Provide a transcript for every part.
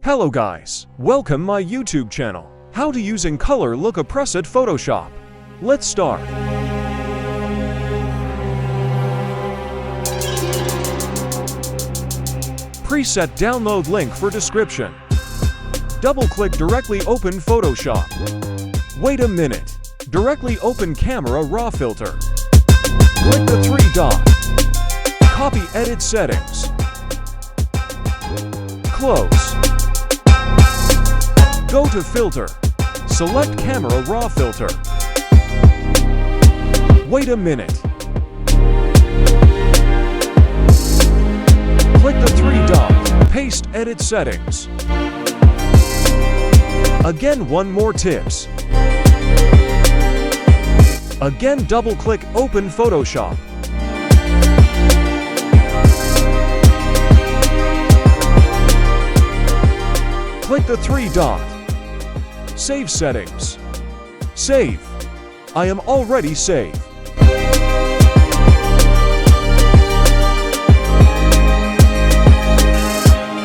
Hello guys, welcome my YouTube channel. How to use in color look a preset Photoshop. Let's start. Preset download link for description. Double-click directly open Photoshop. Wait a minute. Directly open camera raw filter. Click the three dot. Copy edit settings. Close. Go to filter. Select camera raw filter. Wait a minute. Click the three dot. Paste edit settings. Again, one more tips. Again, double-click open Photoshop. Click the three dot. Save settings. Save. I am already saved.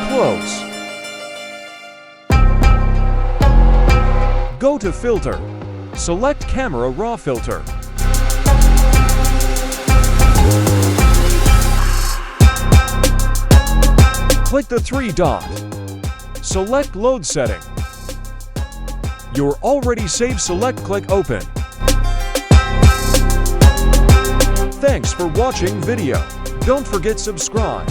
Close. Go to filter. Select camera raw filter. Click the three dot. Select load setting. You're already saved. Select click open. Thanks for watching video. Don't forget subscribe.